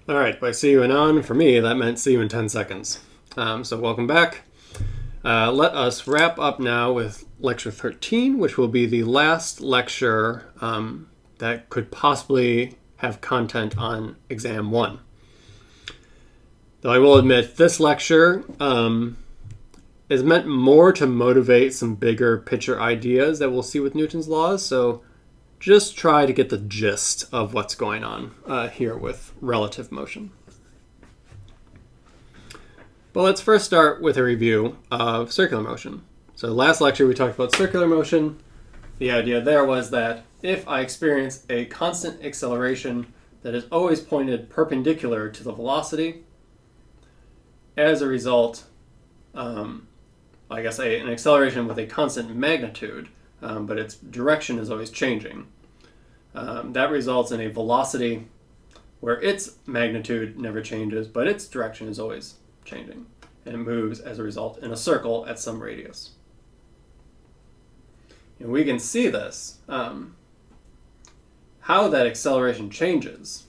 All right, by see you and on, for me, that meant see you in 10 seconds. So welcome back. Let us wrap up now with lecture 13, which will be the last lecture that could possibly have content on exam 1. Though I will admit, this lecture is meant more to motivate some bigger picture ideas that we'll see with Newton's laws, so just try to get the gist of what's going on here with relative motion. But let's first start with a review of circular motion. So last lecture we talked about circular motion. The idea there was that if I experience a constant acceleration that is always pointed perpendicular to the velocity, as a result, an acceleration with a constant magnitude, but its direction is always changing. That results in a velocity where its magnitude never changes, but its direction is always changing. And it moves, as a result, in a circle at some radius. And we can see this, how that acceleration changes.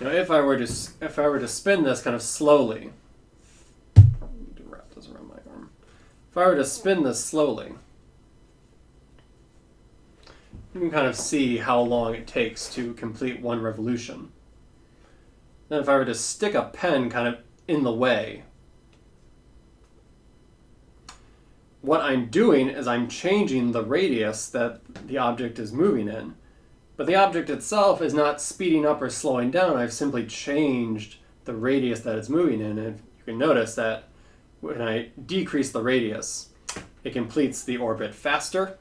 If I were to spin this kind of slowly, wrap this around my arm. If I were to spin this slowly, you can kind of see how long it takes to complete one revolution. Then if I were to stick a pen kind of in the way, what I'm doing is I'm changing the radius that the object is moving in. But the object itself is not speeding up or slowing down. I've simply changed the radius that it's moving in. And you can notice that when I decrease the radius, it completes the orbit faster.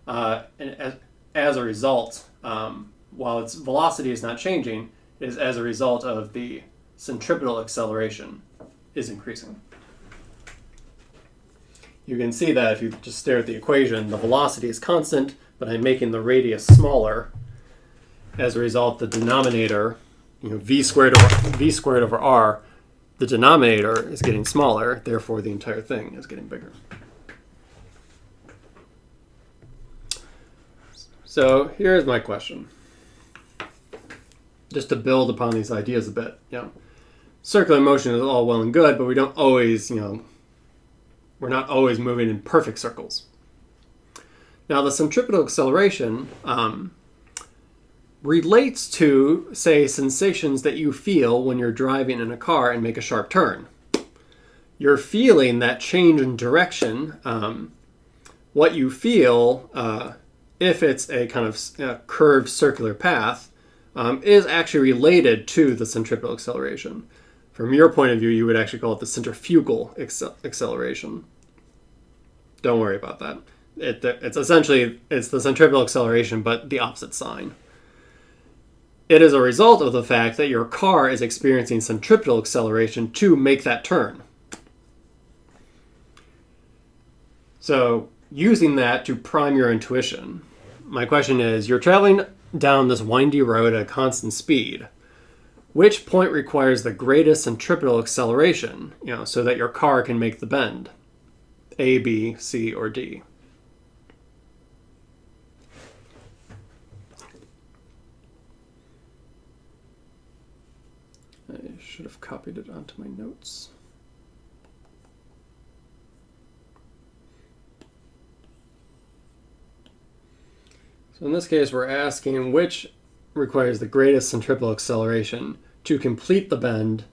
And as a result, while its velocity is not changing, it is as a result of the centripetal acceleration is increasing. You can see that if you just stare at the equation, the velocity is constant, but I'm making the radius smaller. As a result, the denominator, v squared over r, the denominator is getting smaller, therefore the entire thing is getting bigger. So here's my question. Just to build upon these ideas a bit. Circular motion is all well and good, but we don't always, we're not always moving in perfect circles. Now the centripetal acceleration relates to, say, sensations that you feel when you're driving in a car and make a sharp turn. You're feeling that change in direction. What you feel, if it's a kind of curved circular path, is actually related to the centripetal acceleration. From your point of view, you would actually call it the centrifugal acceleration. Don't worry about that. It's essentially the centripetal acceleration, but the opposite sign. It is a result of the fact that your car is experiencing centripetal acceleration to make that turn. So, using that to prime your intuition, my question is, you're traveling down this windy road at a constant speed. Which point requires the greatest centripetal acceleration, so that your car can make the bend? A, B, C, or D? I should have copied it onto my notes. So in this case, we're asking which requires the greatest centripetal acceleration to complete the bend,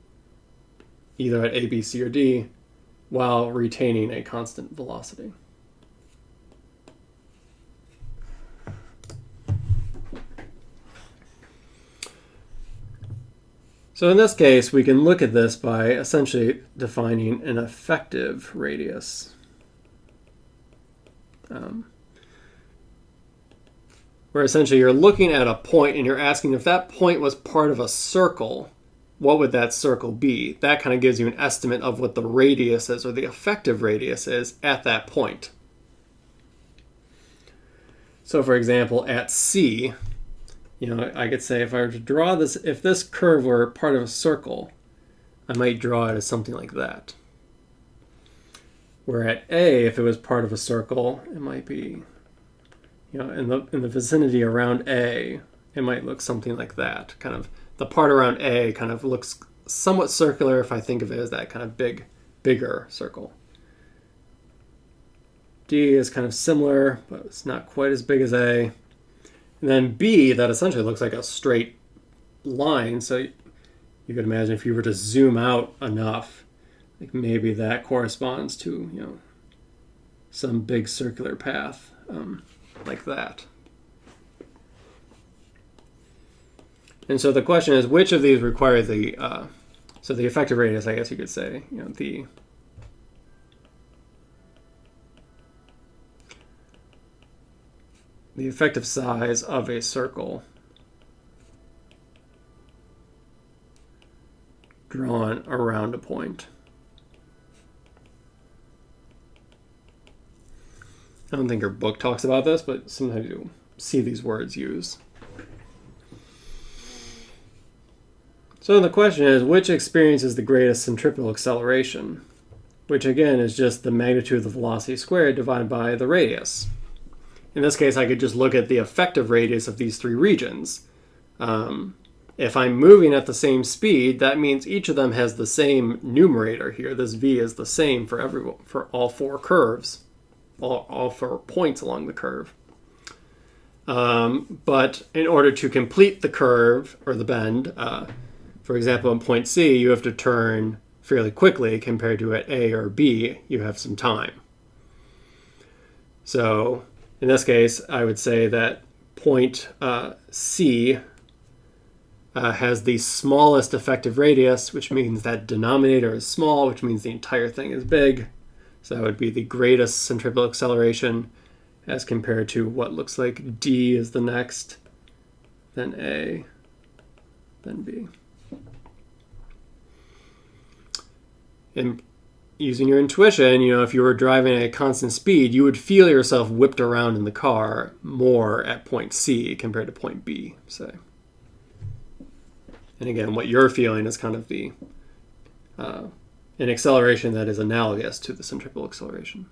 either at A, B, C, or D, while retaining a constant velocity. So in this case, we can look at this by essentially defining an effective radius. Where essentially you're looking at a point and you're asking if that point was part of a circle, what would that circle be? That kind of gives you an estimate of what the radius is, or the effective radius is, at that point. So for example, at C, I could say if I were to draw this, if this curve were part of a circle, I might draw it as something like that. Where at A, if it was part of a circle, it might be, in the vicinity around A, it might look something like that. Kind of the part around A kind of looks somewhat circular if I think of it as that kind of bigger circle. D is kind of similar, but it's not quite as big as A. And then B, that essentially looks like a straight line. So you could imagine if you were to zoom out enough, like maybe that corresponds to, you know, some big circular path like that. And so the question is, which of these require the, so the effective radius, I guess you could say, you know, the effective size of a circle drawn around a point. I don't think your book talks about this, but sometimes you see these words used. So the question is, which experiences the greatest centripetal acceleration? Which again is just the magnitude of the velocity squared divided by the radius. In this case, I could just look at the effective radius of these three regions. If I'm moving at the same speed, that means each of them has the same numerator here. This v is the same for all four curves, all four points along the curve. But in order to complete the curve or the bend, for example, in point C, you have to turn fairly quickly compared to at A or B, you have some time. So in this case, I would say that point C has the smallest effective radius, which means that denominator is small, which means the entire thing is big. So that would be the greatest centripetal acceleration as compared to what looks like D is the next, then A, then B. And using your intuition, you know, if you were driving at a constant speed, you would feel yourself whipped around in the car more at point C compared to point B, say. And again, what you're feeling is kind of the an acceleration that is analogous to the centripetal acceleration.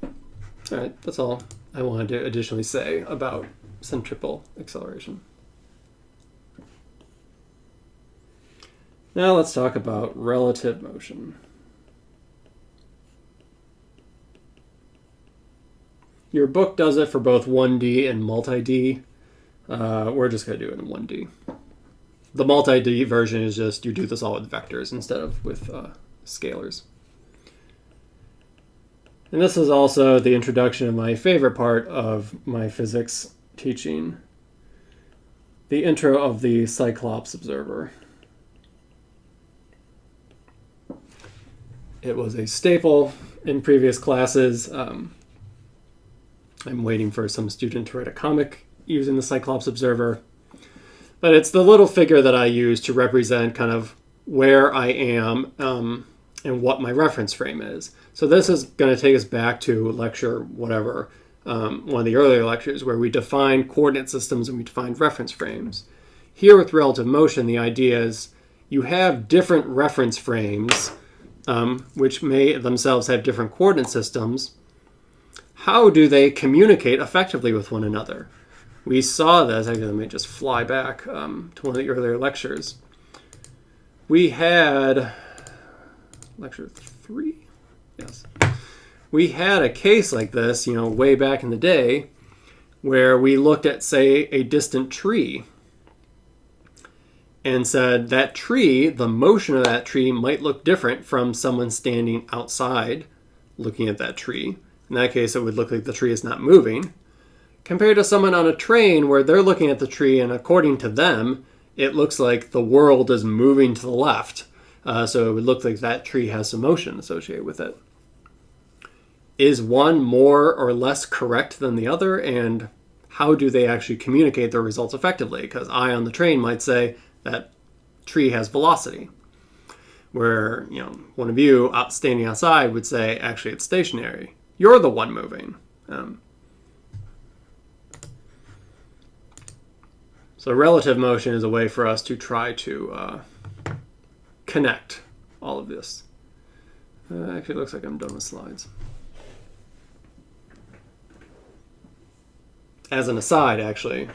All right, that's all I wanted to additionally say about centripetal acceleration. Now let's talk about relative motion. Your book does it for both 1D and multi-D. We're just going to do it in 1D. The multi-D version is just you do this all with vectors instead of with scalars. And this is also the introduction of my favorite part of my physics teaching, the intro of the cyclops observer. It was a staple in previous classes. I'm waiting for some student to write a comic using the cyclops observer. But it's the little figure that I use to represent kind of where I am and what my reference frame is. So this is going to take us back to lecture whatever, one of the earlier lectures where we defined coordinate systems and we defined reference frames. Here with relative motion, the idea is you have different reference frames which may themselves have different coordinate systems. How do they communicate effectively with one another? We saw this, actually let me just fly back to one of the earlier lectures. We had, lecture 3? Yes. We had a case like this, you know, way back in the day where we looked at, say, a distant tree and said that tree, the motion of that tree might look different from someone standing outside looking at that tree. In that case, it would look like the tree is not moving, compared to someone on a train where they're looking at the tree and according to them, it looks like the world is moving to the left. So it would look like that tree has some motion associated with it. Is one more or less correct than the other? And how do they actually communicate their results effectively? Because I on the train might say that tree has velocity, where, you know, one of you standing outside would say, actually, it's stationary. You're the one moving. So relative motion is a way for us to try to connect all of this. Actually, it looks like I'm done with slides. As an aside, actually,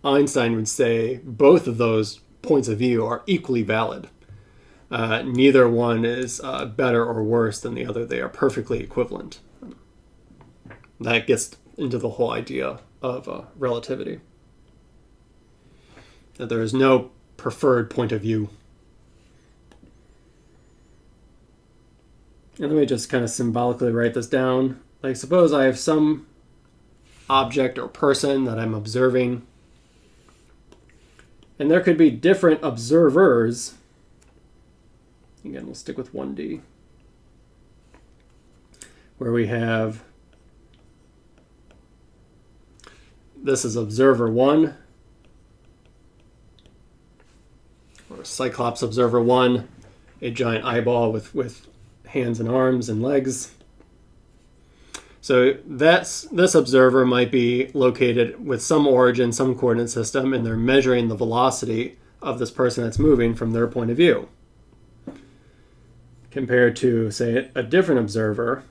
Einstein would say both of those points of view are equally valid. Neither one is better or worse than the other. They are perfectly equivalent. That gets into the whole idea of relativity. That there is no preferred point of view. And let me just kind of symbolically write this down. Like, suppose I have some object or person that I'm observing, and there could be different observers. Again, we'll stick with 1D, where we have, this is observer 1, or cyclops observer 1, a giant eyeball with hands and arms and legs. So this observer might be located with some origin, some coordinate system, and they're measuring the velocity of this person that's moving from their point of view. Compared to, say, a different observer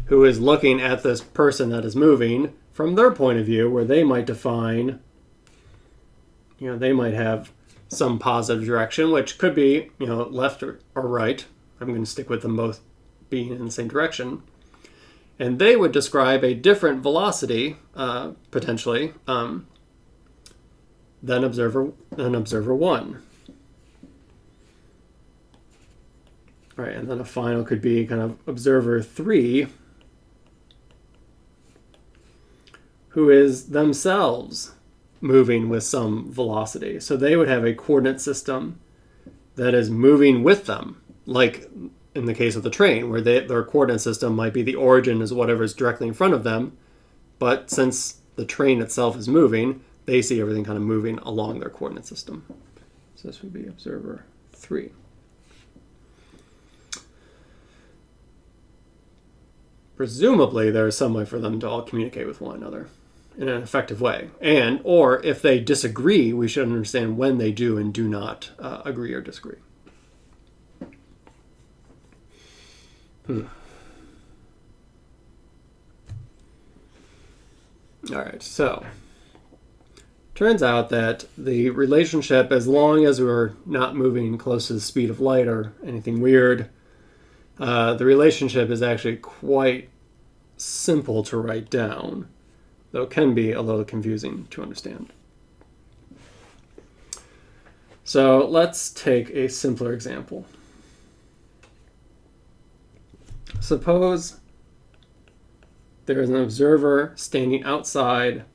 who is looking at this person that is moving from their point of view, where they might define, they might have some positive direction, which could be, left or right. I'm going to stick with them both being in the same direction. And they would describe a different velocity, potentially, than observer 1. All right, and then a final could be kind of observer 3, who is themselves moving with some velocity. So they would have a coordinate system that is moving with them, like in the case of the train, where their coordinate system might be the origin is whatever is directly in front of them, but since the train itself is moving, they see everything kind of moving along their coordinate system. So this would be observer 3. Presumably, there is some way for them to all communicate with one another in an effective way. Or if they disagree, we should understand when they do and do not agree or disagree. All right, so turns out that the relationship, as long as we're not moving close to the speed of light or anything weird, the relationship is actually quite simple to write down, though it can be a little confusing to understand. So let's take a simpler example. Suppose there is an observer standing outside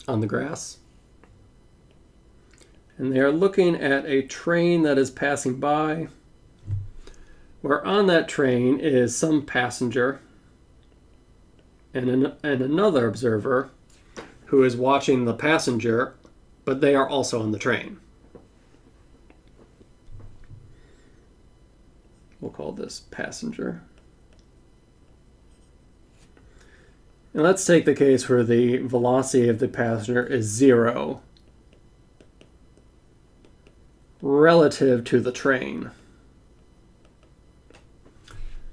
on the grass, and they are looking at a train that is passing by, where on that train is some passenger and another observer who is watching the passenger, but they are also on the train. We'll call this passenger. And let's take the case where the velocity of the passenger is 0 relative to the train.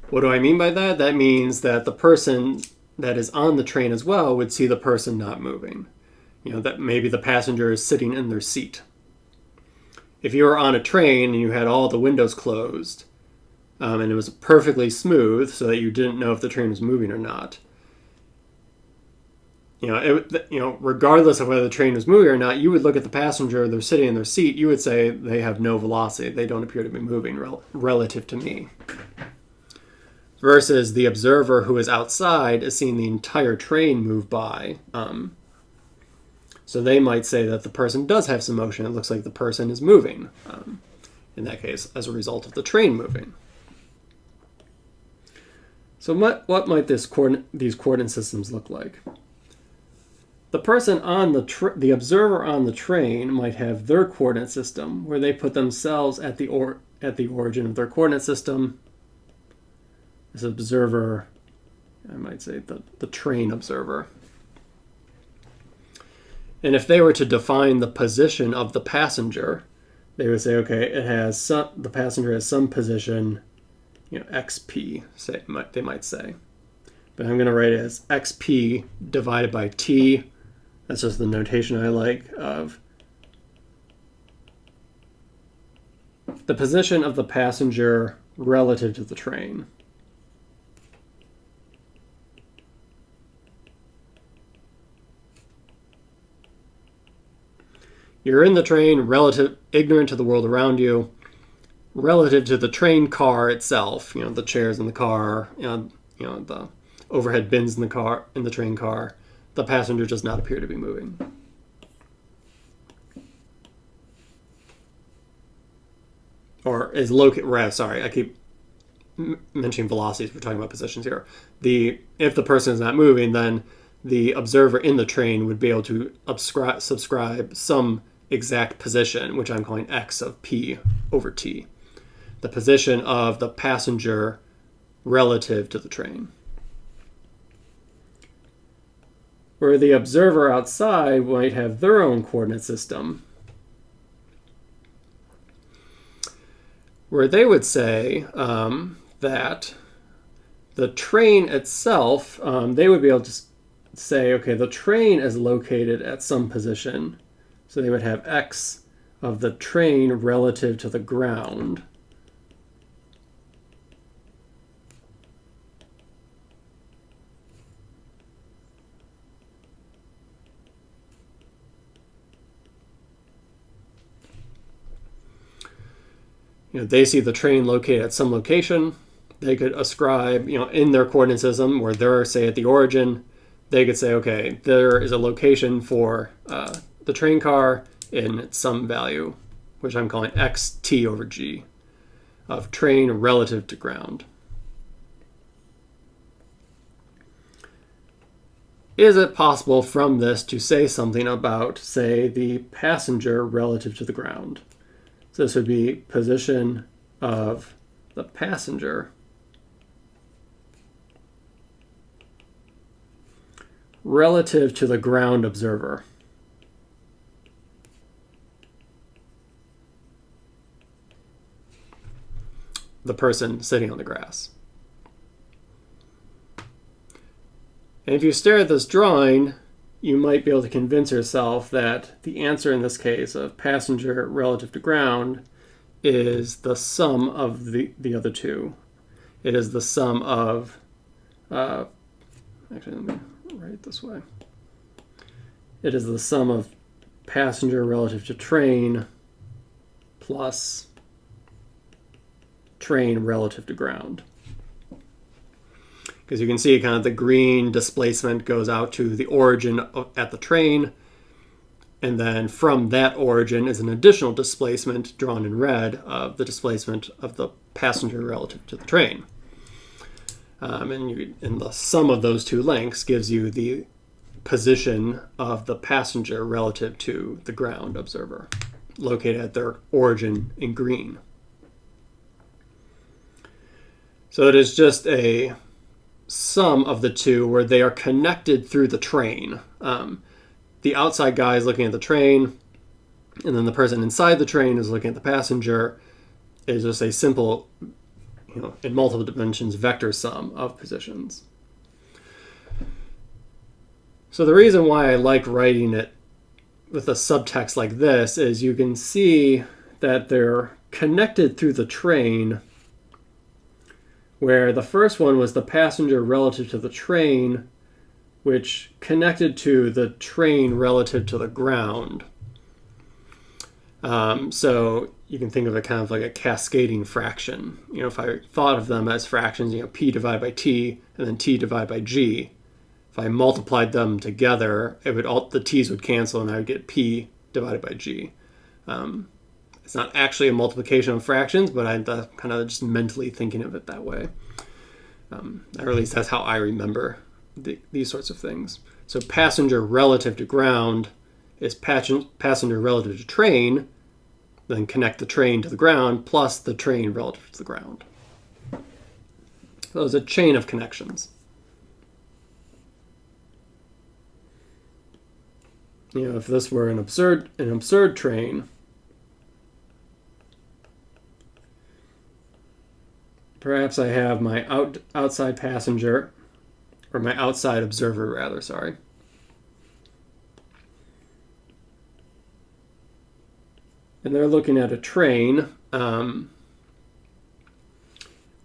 What do I mean by that? That means that the person that is on the train as well would see the person not moving. That maybe the passenger is sitting in their seat. If you were on a train and you had all the windows closed, and it was perfectly smooth so that you didn't know if the train was moving or not, regardless of whether the train was moving or not, you would look at the passenger, they're sitting in their seat, you would say they have no velocity. They don't appear to be moving relative to me. Versus the observer who is outside is seeing the entire train move by. So they might say that the person does have some motion. It looks like the person is moving, in that case, as a result of the train moving. So what might these coordinate systems look like? The person on the observer on the train might have their coordinate system, where they put themselves at the origin of their coordinate system. This observer, I might say the train observer. And if they were to define the position of the passenger, they would say, okay, the passenger has some position, XP, they might say. but I'm going to write it as xp divided by t. That's just the notation I like of the position of the passenger relative to the train. You're in the train, ignorant to the world around you, relative to the train car itself. The chairs in the car, the overhead bins in the train car. The passenger does not appear to be moving. Or is located. Sorry, I keep mentioning velocities. We're talking about positions here. If the person is not moving, then the observer in the train would be able to subscribe some exact position, which I'm calling x of p over t. The position of the passenger relative to the train. Where the observer outside might have their own coordinate system, where they would say that the train itself, they would be able to say, okay, the train is located at some position. So they would have x of the train relative to the ground. They see the train located at some location. They could ascribe, in their coordinate system where they're, say, at the origin, they could say, okay, there is a location for the train car in some value, which I'm calling xt over g, of train relative to ground. Is it possible from this to say something about, say, the passenger relative to the ground? So this would be position of the passenger relative to the ground observer. The person sitting on the grass. And if you stare at this drawing, you might be able to convince yourself that the answer in this case of passenger relative to ground is the sum of the other two. It is the sum of, actually let me write it this way. It is the sum of passenger relative to train plus train relative to ground. Because you can see kind of the green displacement goes out to the origin at the train, and then from that origin is an additional displacement drawn in red of the displacement of the passenger relative to the train. And the sum of those two lengths gives you the position of the passenger relative to the ground observer, located at their origin in green. So it is just a sum of the two where they are connected through the train. The outside guy is looking at the train, and then the person inside the train is looking at the passenger. It is just a simple, in multiple dimensions, vector sum of positions. So the reason why I like writing it with a subtext like this is you can see that they're connected through the train, where the first one was the passenger relative to the train, which connected to the train relative to the ground. So you can think of it kind of like a cascading fraction. If I thought of them as fractions, p divided by t and then t divided by g. If I multiplied them together, the t's would cancel and I would get p divided by g. It's not actually a multiplication of fractions, but I'm kind of just mentally thinking of it that way. Or at least that's how I remember these sorts of things. So passenger relative to ground is passenger relative to train, then connect the train to the ground, plus the train relative to the ground. So it's a chain of connections. If this were an absurd train, perhaps I have my outside passenger or my outside observer rather, sorry. And they're looking at a train,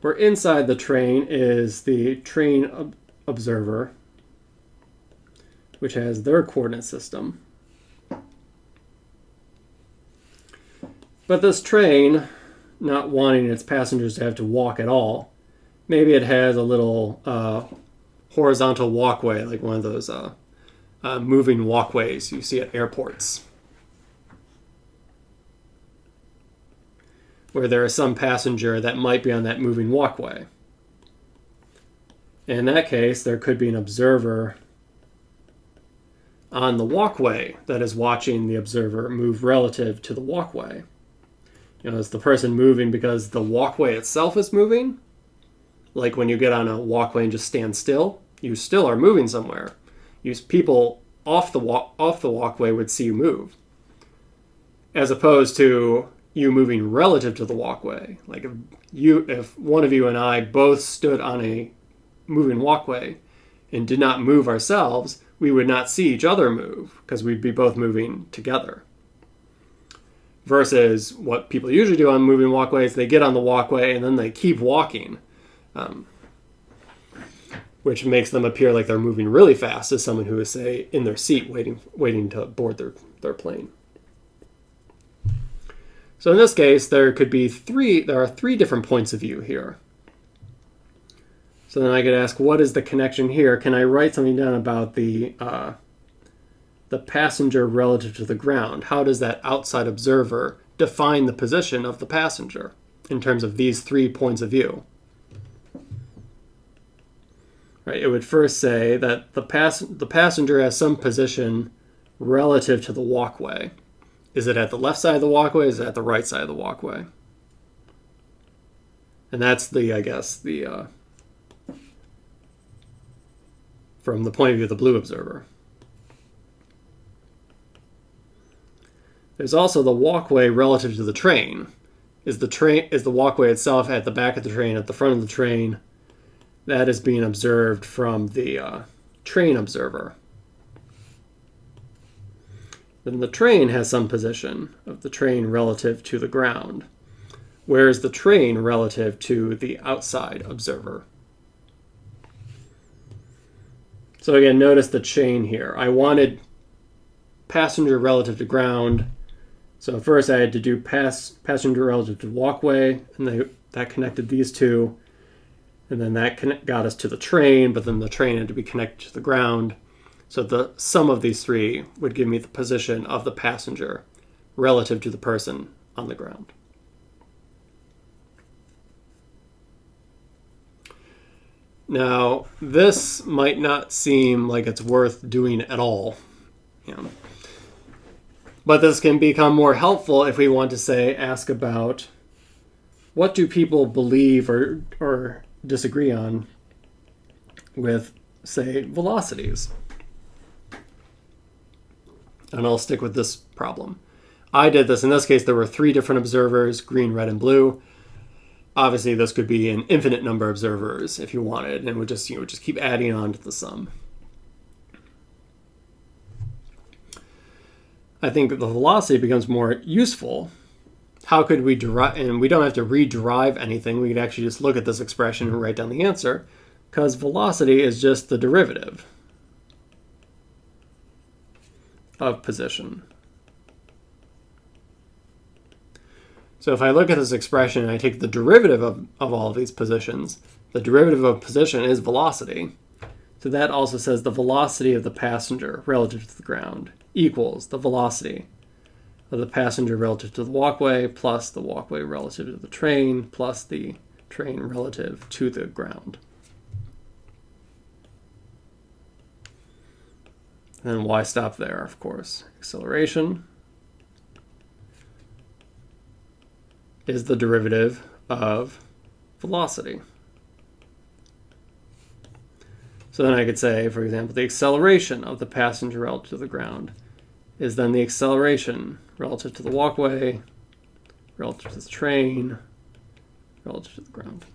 where inside the train is the train observer, which has their coordinate system. But this train, not wanting its passengers to have to walk at all, maybe it has a little horizontal walkway, like one of those moving walkways you see at airports, where there is some passenger that might be on that moving walkway. In that case, there could be an observer on the walkway that is watching the observer move relative to the walkway. You know, is the person moving because the walkway itself is moving? Like when you get on a walkway and just stand still, you still are moving somewhere. People off the walkway would see you move, as opposed to you moving relative to the walkway. Like if one of you and I both stood on a moving walkway and did not move ourselves, we would not see each other move because we'd be both moving together. Versus what people usually do on moving walkways, they get on the walkway and then they keep walking, which makes them appear like they're moving really fast as someone who is, say, in their seat waiting to board their plane. So in this case, there are three different points of view here. So then I could ask, what is the connection here? Can I write something down about the passenger relative to the ground? How does that outside observer define the position of the passenger in terms of these 3 points of view? Right, it would first say that the passenger has some position relative to the walkway. Is it at the left side of the walkway? Is it at the right side of the walkway? And that's from the point of view of the blue observer. There's also the walkway relative to the train. Is the walkway itself at the back of the train, at the front of the train? That is being observed from the train observer. Then the train has some position of the train relative to the ground. Where is the train relative to the outside observer? So again, notice the chain here. I wanted passenger relative to ground. So first I had to do passenger relative to walkway, and that connected these two. And then that got us to the train, but then the train had to be connected to the ground. So the sum of these 3 would give me the position of the passenger relative to the person on the ground. Now, this might not seem like it's worth doing at all, but this can become more helpful if we want to ask about what do people believe or disagree on with, say, velocities. And I'll stick with this problem. I did this. In this case, there were 3 different observers, green, red, and blue. Obviously, this could be an infinite number of observers if you wanted, and it would just keep adding on to the sum. I think the velocity becomes more useful. How could we derive, and we don't have to rederive anything, we could actually just look at this expression and write down the answer, because velocity is just the derivative of position. So if I look at this expression and I take the derivative of all of these positions, the derivative of position is velocity. So that also says the velocity of the passenger relative to the ground equals the velocity of the passenger relative to the walkway plus the walkway relative to the train plus the train relative to the ground. And then why stop there, of course? Acceleration is the derivative of velocity. So then I could say, for example, the acceleration of the passenger relative to the ground is then the acceleration relative to the walkway, relative to the train, relative to the ground.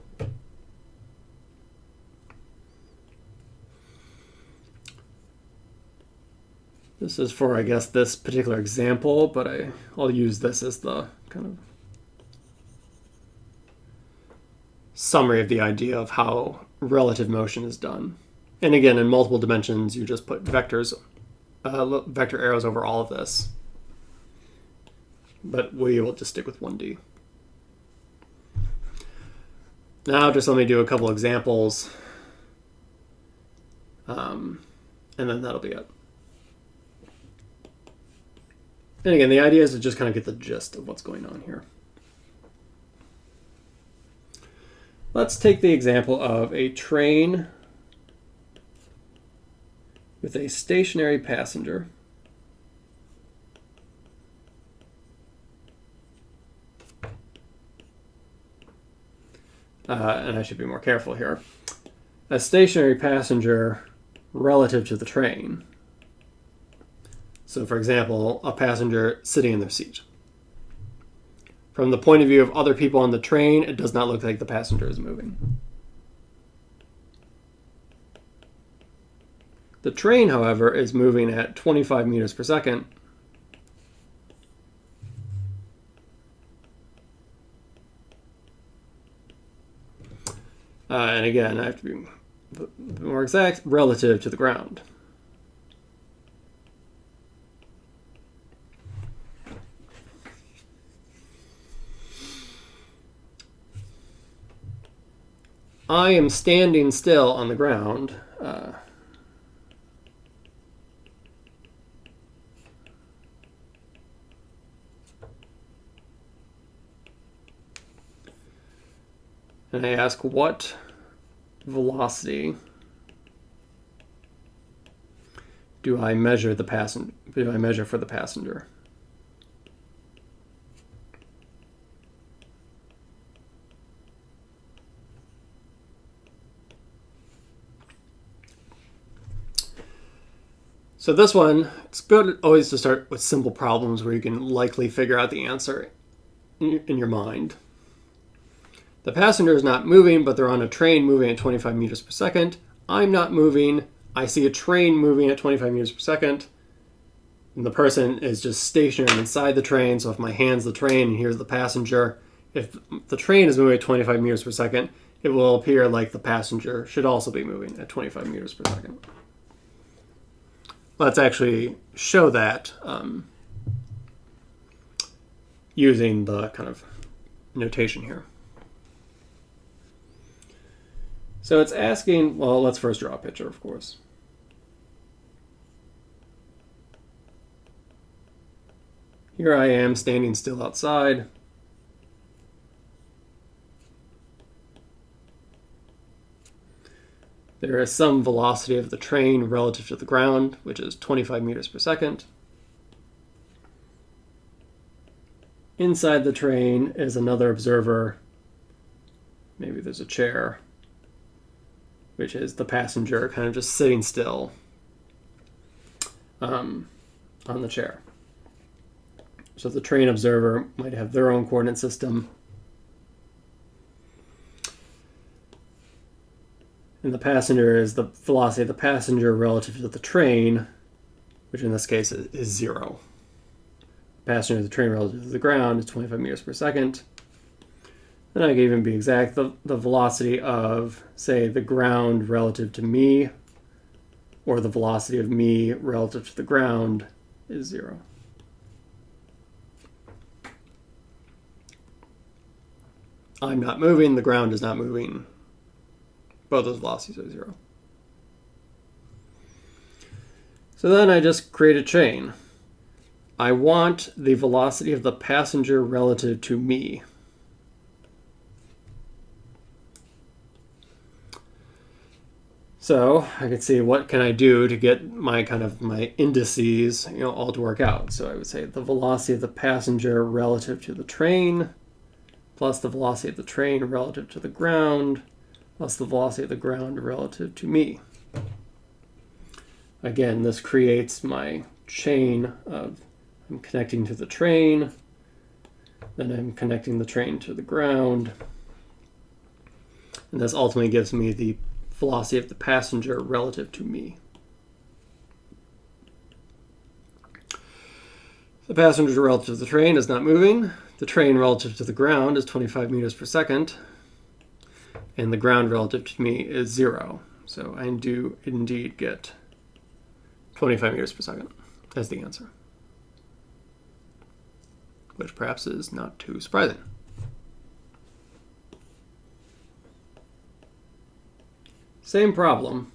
This is for, I guess, this particular example, but I'll use this as the kind of summary of the idea of how relative motion is done. And again, in multiple dimensions, you just put vector arrows over all of this. But we will just stick with 1D. Now just let me do a couple examples, and then that'll be it. And again, the idea is to just kind of get the gist of what's going on here. Let's take the example of a train with a stationary passenger. And I should be more careful here. A stationary passenger relative to the train. So for example, a passenger sitting in their seat. From the point of view of other people on the train, it does not look like the passenger is moving. The train, however, is moving at 25 meters per second. And again, I have to be a bit more exact, relative to the ground. I am standing still on the ground. And I ask, what velocity do I measure for the passenger? So this one, it's good always to start with simple problems where you can likely figure out the answer in your mind. The passenger is not moving, but they're on a train moving at 25 meters per second. I'm not moving. I see a train moving at 25 meters per second. And the person is just stationary inside the train. So if my hand's the train and here's the passenger, if the train is moving at 25 meters per second, it will appear like the passenger should also be moving at 25 meters per second. Let's actually show that using the kind of notation here. So it's asking, well, let's first draw a picture, of course. Here I am standing still outside. There is some velocity of the train relative to the ground, which is 25 meters per second. Inside the train is another observer. Maybe there's a chair, which is the passenger kind of just sitting still on the chair. So the train observer might have their own coordinate system. And the passenger is the velocity of the passenger relative to the train, which in this case is 0. The passenger of the train relative to the ground is 25 meters per second. And I can even be exact, the velocity of, say, the ground relative to me, or the velocity of me relative to the ground is 0. I'm not moving, the ground is not moving. Both those velocities are 0. So then I just create a chain. I want the velocity of the passenger relative to me. So I could see what can I do to get my my indices, all to work out. So I would say the velocity of the passenger relative to the train plus the velocity of the train relative to the ground plus the velocity of the ground relative to me. Again, this creates my chain of I'm connecting to the train, then I'm connecting the train to the ground, and this ultimately gives me the velocity of the passenger relative to me. The passenger relative to the train is not moving. The train relative to the ground is 25 meters per second. And the ground relative to me is 0. So I do indeed get 25 meters per second as the answer, which perhaps is not too surprising. Same problem.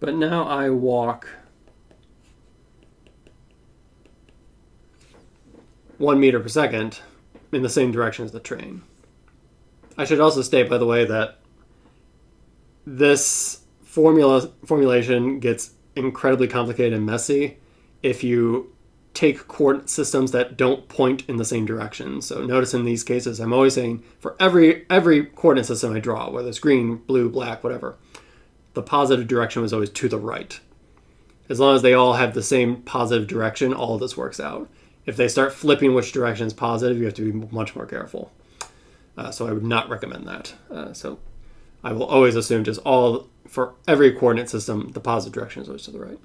But now I walk 1 meter per second in the same direction as the train. I should also state, by the way, that this formulation gets incredibly complicated and messy if you take coordinate systems that don't point in the same direction. So notice in these cases, I'm always saying for every coordinate system I draw, whether it's green, blue, black, whatever, the positive direction was always to the right. As long as they all have the same positive direction, all of this works out. If they start flipping which direction is positive, you have to be much more careful. So I would not recommend that. So I will always assume just for every coordinate system, the positive direction is always to the right.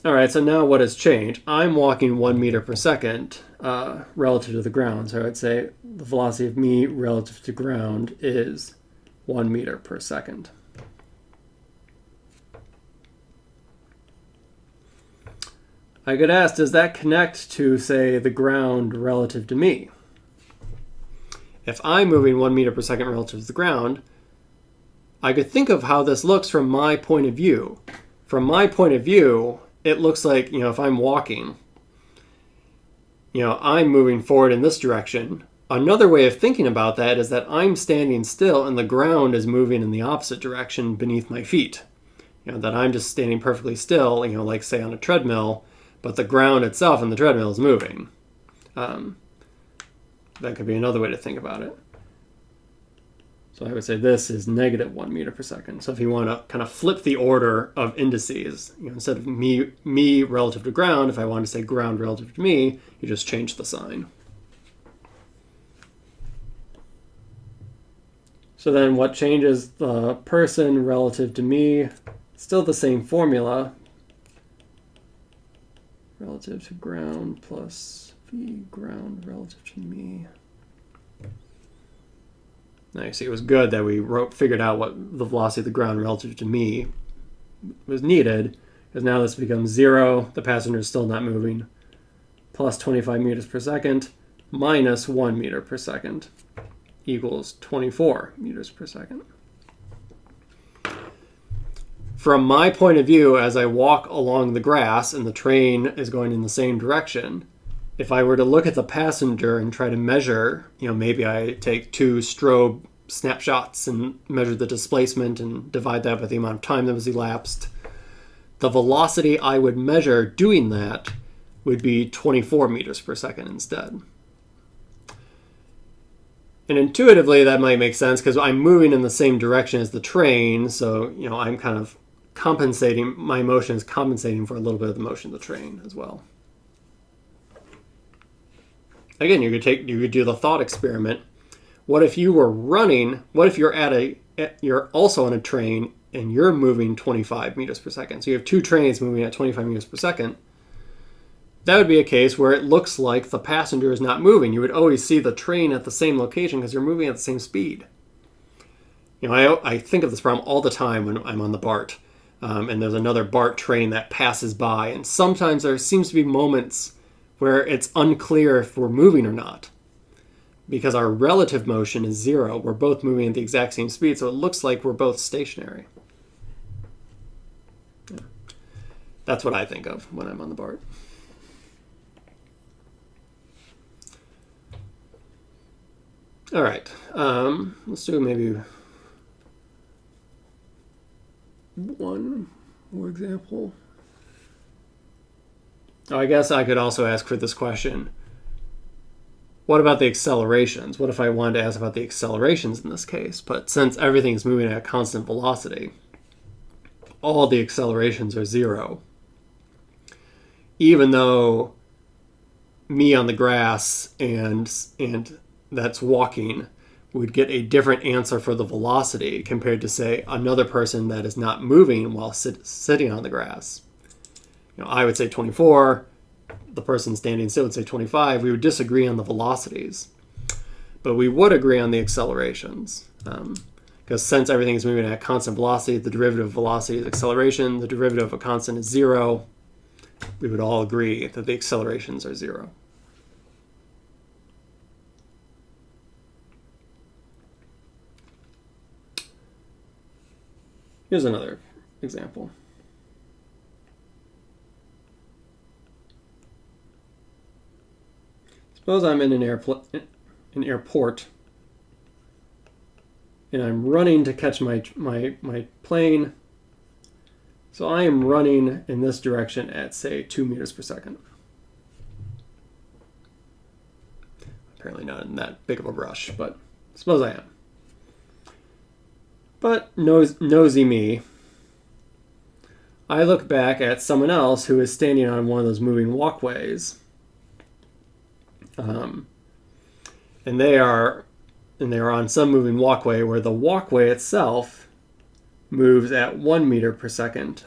All right, so now what has changed? I'm walking 1 meter per second relative to the ground. So I'd say the velocity of me relative to ground is 1 meter per second. I could ask, does that connect to, say, the ground relative to me? If I'm moving 1 meter per second relative to the ground, I could think of how this looks from my point of view. From my point of view, it looks like, if I'm walking, I'm moving forward in this direction. Another way of thinking about that is that I'm standing still and the ground is moving in the opposite direction beneath my feet. That I'm just standing perfectly still, like say on a treadmill, but the ground itself and the treadmill is moving. That could be another way to think about it. So I would say this is negative 1 meter per second. So if you want to kind of flip the order of indices, instead of me relative to ground, if I want to say ground relative to me, you just change the sign. So then what changes the person relative to me? Still the same formula. Relative to ground plus v ground relative to me. Now you see it was good that we figured out what the velocity of the ground relative to me was needed, because now this becomes 0, the passenger is still not moving, plus 25 meters per second minus 1 meter per second equals 24 meters per second. From my point of view, as I walk along the grass and the train is going in the same direction, if I were to look at the passenger and try to measure, maybe I take 2 strobe snapshots and measure the displacement and divide that by the amount of time that was elapsed, the velocity I would measure doing that would be 24 meters per second instead. And intuitively, that might make sense because I'm moving in the same direction as the train, so I'm kind of compensating, my motion is compensating for a little bit of the motion of the train as well. Again, you could do the thought experiment. What if you were running? What if you're also on a train and you're moving 25 meters per second? So you have 2 trains moving at 25 meters per second. That would be a case where it looks like the passenger is not moving. You would always see the train at the same location because you're moving at the same speed. I think of this problem all the time when I'm on the BART. And there's another BART train that passes by. And sometimes there seems to be moments where it's unclear if we're moving or not, because our relative motion is 0. We're both moving at the exact same speed, so it looks like we're both stationary. Yeah. That's what I think of when I'm on the BART. All right, let's do maybe one more example. Oh, I guess I could also ask for this question. What about the accelerations? What if I wanted to ask about the accelerations in this case? But since everything's moving at a constant velocity, all the accelerations are 0. Even though me on the grass and that's walking, we'd get a different answer for the velocity compared to, say, another person that is not moving while sitting on the grass. I would say 24. The person standing still would say 25. We would disagree on the velocities, but we would agree on the accelerations. Because since everything is moving at a constant velocity, the derivative of velocity is acceleration, the derivative of a constant is 0, we would all agree that the accelerations are 0. Here's another example. Suppose I'm in an airport, and I'm running to catch my plane. So I am running in this direction at, say, 2 meters per second. Apparently not in that big of a rush, but suppose I am. But nosy me, I look back at someone else who is standing on one of those moving walkways. And they are on some moving walkway where the walkway itself moves at 1 meter per second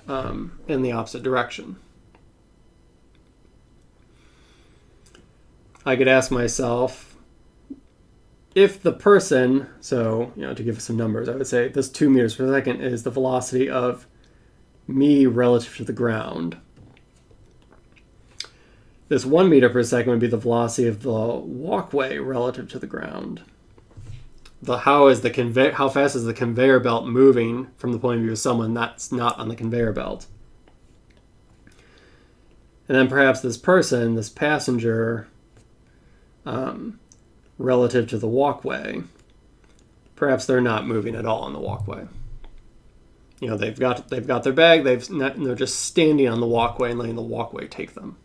in the opposite direction. I could ask myself, if the person, so to give some numbers, I would say this 2 meters per second is the velocity of me relative to the ground. This 1 meter per second would be the velocity of the walkway relative to the ground. How fast is the conveyor belt moving from the point of view of someone that's not on the conveyor belt? And then perhaps this person, this passenger, relative to the walkway, perhaps they're not moving at all on the walkway. They've got their bag, they're just standing on the walkway and letting the walkway take them.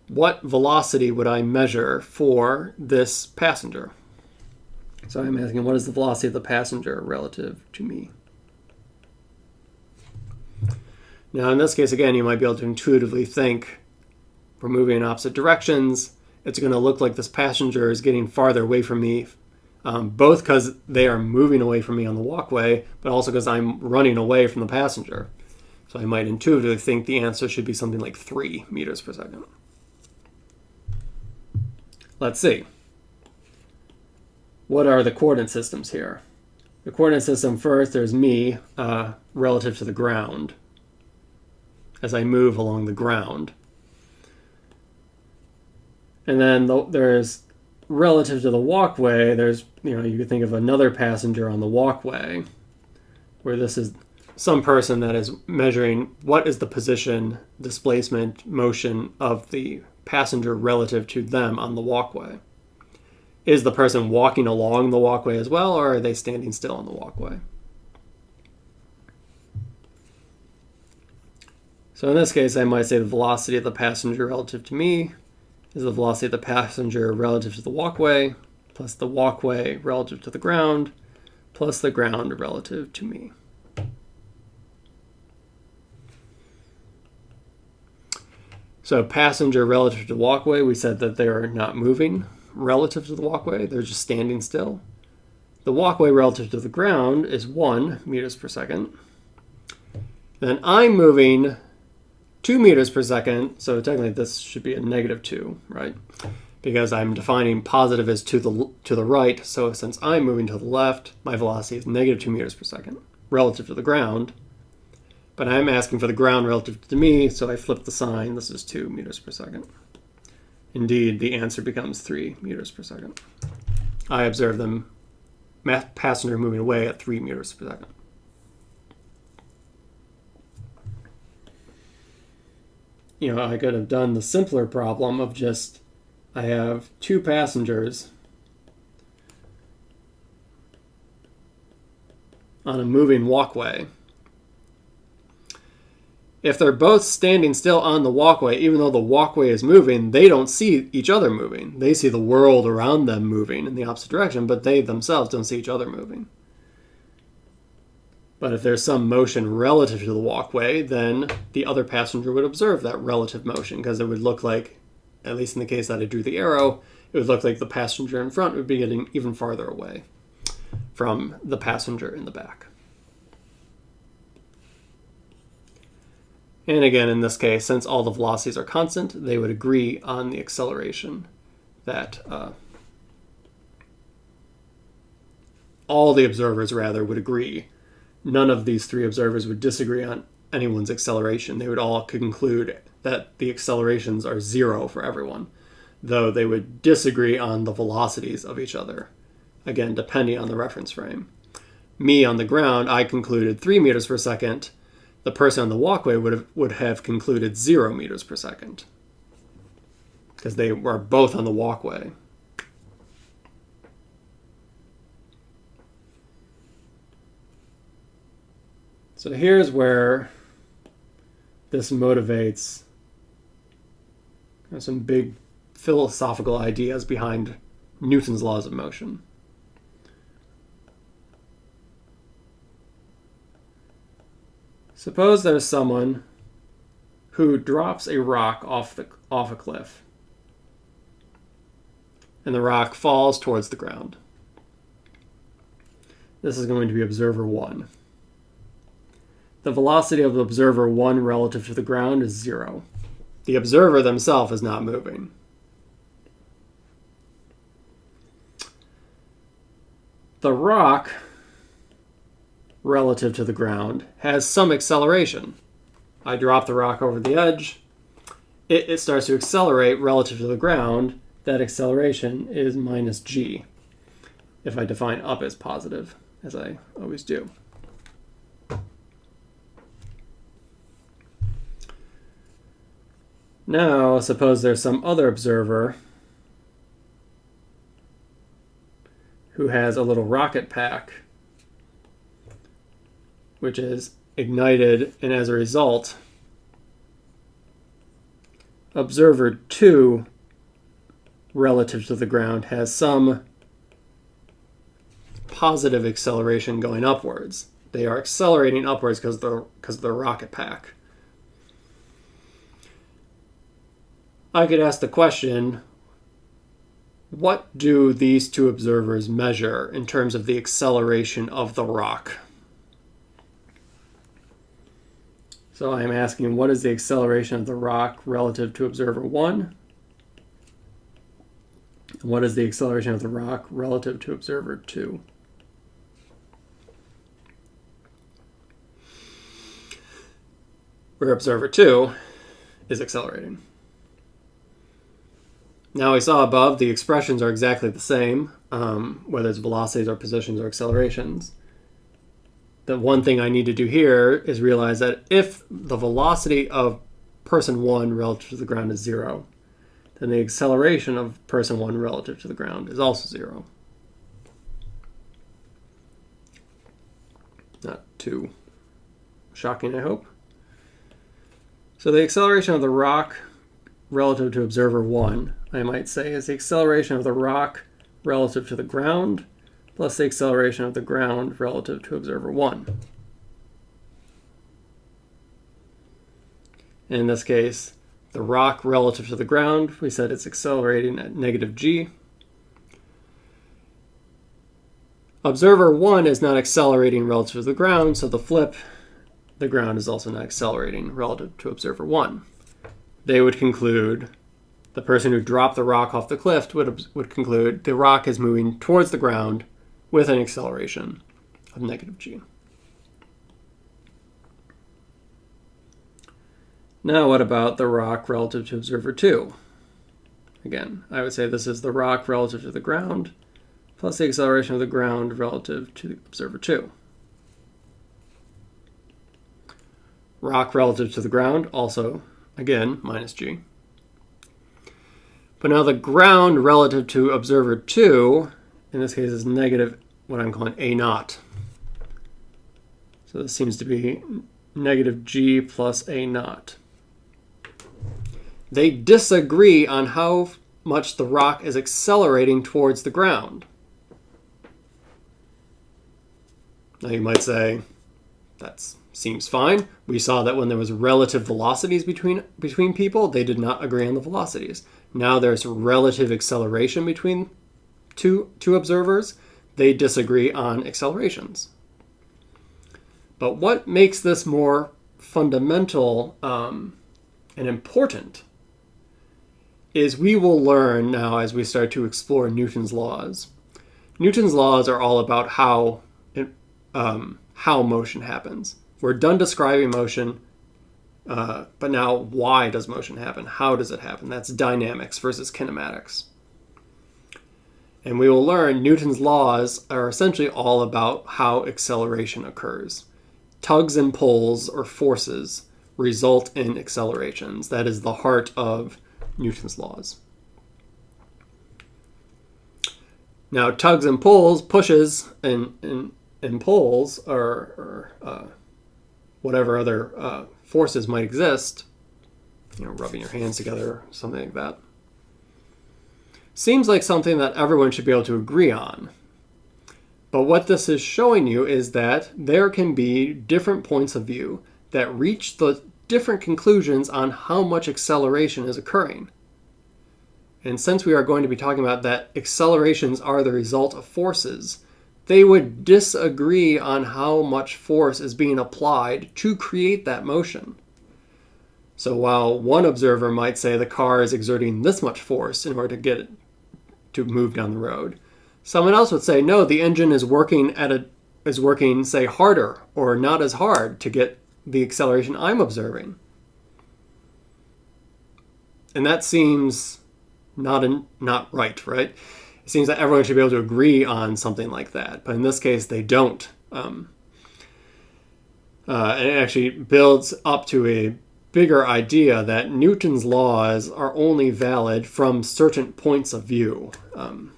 What velocity would I measure for this passenger? So I'm asking, what is the velocity of the passenger relative to me? Now, in this case, again, you might be able to intuitively think, we're moving in opposite directions. It's going to look like this passenger is getting farther away from me, both because they are moving away from me on the walkway, but also because I'm running away from the passenger. So I might intuitively think the answer should be something like 3 meters per second. Let's see. What are the coordinate systems here? The coordinate system first, there's me relative to the ground as I move along the ground. And then there's relative to the walkway, there's, you could think of another passenger on the walkway, where this is some person that is measuring what is the position, displacement, motion of the passenger relative to them on the walkway. Is the person walking along the walkway as well, or are they standing still on the walkway? So in this case, I might say the velocity of the passenger relative to me is the velocity of the passenger relative to the walkway, plus the walkway relative to the ground, plus the ground relative to me. So passenger relative to walkway, we said that they're not moving relative to the walkway, they're just standing still. The walkway relative to the ground is 1 meters per second. Then I'm moving 2 meters per second, so technically this should be a -2, right? Because I'm defining positive as to the right, so since I'm moving to the left, my velocity is -2 meters per second relative to the ground. But I'm asking for the ground relative to me, so I flip the sign. This is 2 meters per second. Indeed, the answer becomes 3 meters per second. I observe them, passenger moving away at 3 meters per second. I could have done the simpler problem of just, I have 2 passengers on a moving walkway. If they're both standing still on the walkway, even though the walkway is moving, they don't see each other moving. They see the world around them moving in the opposite direction, but they themselves don't see each other moving. But if there's some motion relative to the walkway, then the other passenger would observe that relative motion, because it would look like, at least in the case that I drew the arrow, it would look like the passenger in front would be getting even farther away from the passenger in the back. And again, in this case, since all the velocities are constant, they would agree on the acceleration that all the observers, rather, would agree. None of these three observers would disagree on anyone's acceleration. They would all conclude that the accelerations are 0 for everyone, though they would disagree on the velocities of each other, again, depending on the reference frame. Me on the ground, I concluded 3 meters per second. The person on the walkway would have concluded 0 meters per second, because they were both on the walkway. So here's where this motivates some big philosophical ideas behind Newton's laws of motion. Suppose there's someone who drops a rock off a cliff, and the rock falls towards the ground. This is going to be observer 1. The velocity of observer 1 relative to the ground is 0. The observer themselves is not moving. The rock relative to the ground has some acceleration. I drop the rock over the edge. It starts to accelerate relative to the ground. That acceleration is minus g, if I define up as positive, as I always do. Now, suppose there's some other observer who has a little rocket pack, which is ignited, and as a result, observer 2 relative to the ground has some positive acceleration going upwards. They are accelerating upwards because of the rocket pack. I could ask the question, what do these two observers measure in terms of the acceleration of the rock? So I'm asking, what is the acceleration of the rock relative to observer 1? What is the acceleration of the rock relative to observer 2? Where observer 2 is accelerating. Now we saw above the expressions are exactly the same, whether it's velocities or positions or accelerations. The one thing I need to do here is realize that if the velocity of person 1 relative to the ground is 0, then the acceleration of person 1 relative to the ground is also 0. Not too shocking, I hope. So the acceleration of the rock relative to observer 1, I might say, is the acceleration of the rock relative to the ground plus the acceleration of the ground relative to observer 1. In this case, the rock relative to the ground, we said it's accelerating at negative g. Observer 1 is not accelerating relative to the ground, so the ground is also not accelerating relative to observer 1. They would conclude, the person who dropped the rock off the cliff would conclude the rock is moving towards the ground with an acceleration of negative g. Now what about the rock relative to observer 2? Again, I would say this is the rock relative to the ground plus the acceleration of the ground relative to observer 2. Rock relative to the ground, also, again, minus g. But now the ground relative to observer 2, in this case, is negative what I'm calling a naught. So this seems to be negative g plus a naught. They disagree on how much the rock is accelerating towards the ground. Now you might say, that's Seems fine. We saw that when there was relative velocities between people, they did not agree on the velocities. Now there's relative acceleration between two observers. They disagree on accelerations. But what makes this more fundamental and important is we will learn now as we start to explore Newton's laws. Newton's laws are all about how motion happens. We're done describing motion, but now why does motion happen? How does it happen? That's dynamics versus kinematics. And we will learn Newton's laws are essentially all about how acceleration occurs. Tugs and pulls, or forces, result in accelerations. That is the heart of Newton's laws. Now, tugs and pulls, pushes and pulls, or whatever other forces might exist, rubbing your hands together, something like that, seems like something that everyone should be able to agree on. But what this is showing you is that there can be different points of view that reach the different conclusions on how much acceleration is occurring. And since we are going to be talking about that accelerations are the result of forces, they would disagree on how much force is being applied to create that motion. So while one observer might say the car is exerting this much force in order to get it to move down the road, someone else would say, no, the engine is working, say, harder or not as hard to get the acceleration I'm observing. And that seems not right? It seems that everyone should be able to agree on something like that. But in this case, they don't. And it actually builds up to a bigger idea that Newton's laws are only valid from certain points of view. And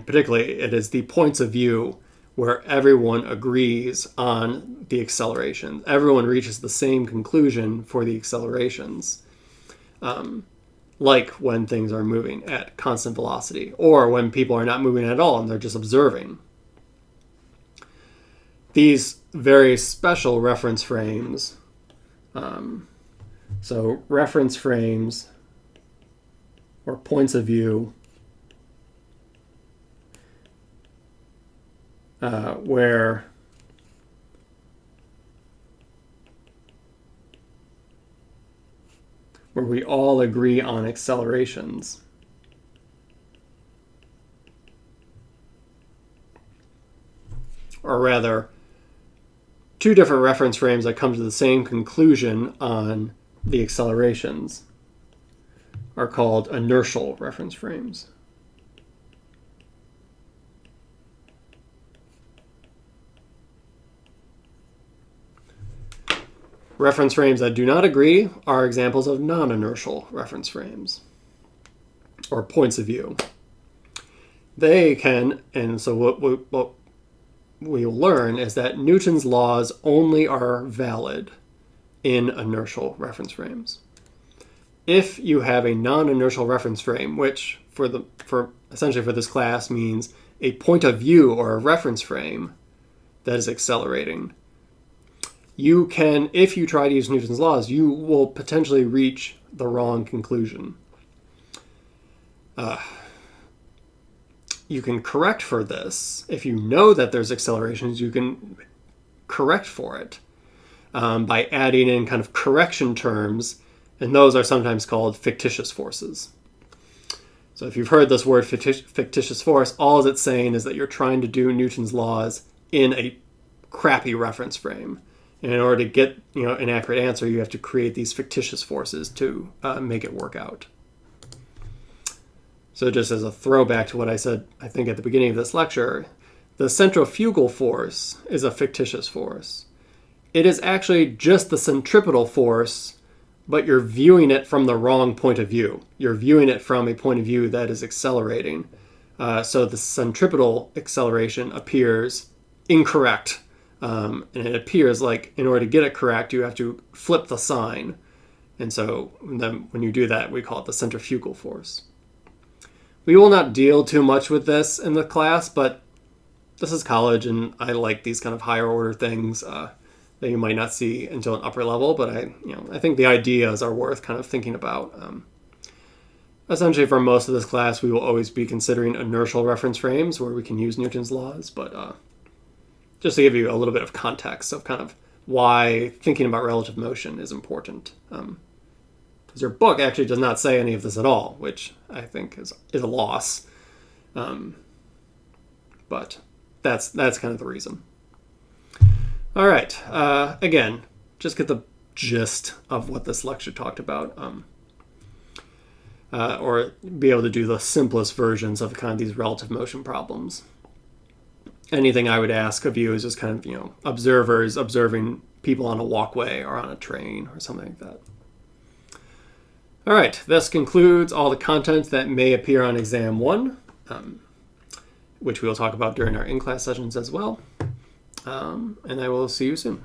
particularly, it is the points of view where everyone agrees on the acceleration. Everyone reaches the same conclusion for the accelerations. Like when things are moving at constant velocity, or when people are not moving at all and they're just observing. These very special reference frames, so reference frames or points of view, where we all agree on accelerations. Or rather, two different reference frames that come to the same conclusion on the accelerations are called inertial reference frames. Reference frames that do not agree are examples of non-inertial reference frames, or points of view. They can, and so what we will learn is that Newton's laws only are valid in inertial reference frames. If you have a non-inertial reference frame, which essentially for this class means a point of view or a reference frame that is accelerating, you can, if you try to use Newton's laws, you will potentially reach the wrong conclusion. You can correct for this. If you know that there's accelerations, you can correct for it by adding in kind of correction terms, and those are sometimes called fictitious forces. So if you've heard this word fictitious force, all it's saying is that you're trying to do Newton's laws in a crappy reference frame. And in order to get an accurate answer, you have to create these fictitious forces to make it work out. So just as a throwback to what I said, I think at the beginning of this lecture, the centrifugal force is a fictitious force. It is actually just the centripetal force, but you're viewing it from the wrong point of view. You're viewing it from a point of view that is accelerating. So the centripetal acceleration appears incorrect. And it appears like in order to get it correct, you have to flip the sign. And so then when you do that, we call it the centrifugal force. We will not deal too much with this in the class, but this is college, and I like these kind of higher order things that you might not see until an upper level, but I think the ideas are worth kind of thinking about. Essentially, for most of this class, we will always be considering inertial reference frames where we can use Newton's laws, but just to give you a little bit of context of kind of why thinking about relative motion is important. Because your book actually does not say any of this at all, which I think is a loss. But that's kind of the reason. All right. Again, just get the gist of what this lecture talked about. Or be able to do the simplest versions of kind of these relative motion problems. Anything I would ask of you is just kind of, observers observing people on a walkway or on a train or something like that. All right, this concludes all the content that may appear on exam 1, which we'll talk about during our in-class sessions as well. And I will see you soon.